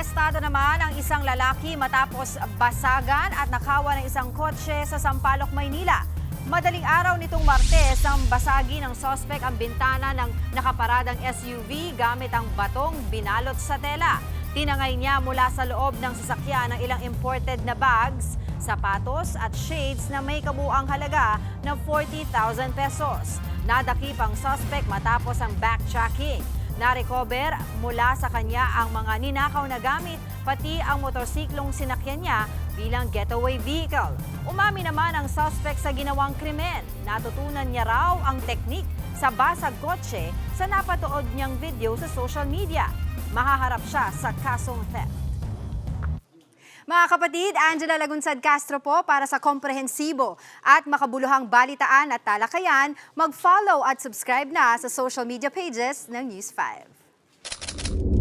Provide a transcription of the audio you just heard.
Arestado naman ang isang lalaki matapos basagan at nakawan ng isang kotse sa Sampaloc, Maynila. Madaling araw nitong Martes ang basagi ng sospek ang bintana ng nakaparadang SUV gamit ang batong binalot sa tela. Tinangay niya mula sa loob ng sasakyan ang ilang imported na bags, sapatos at shades na may kabuuang halaga ng 40,000 pesos. Nadakip ang suspect matapos ang backtracking. Na-recover mula sa kanya ang mga ninakaw na gamit, pati ang motorsiklong sinakyan niya bilang getaway vehicle. Umami naman ang suspect sa ginawang krimen. Natutunan niya raw ang teknik sa basag kotse sa napatuod niyang video sa social media. Mahaharap siya sa kasong theft. Mga kapatid, Angela Lagunsad Castro po para sa komprehensibo at makabuluhang balitaan at talakayan. Mag-follow at subscribe na sa social media pages ng News 5.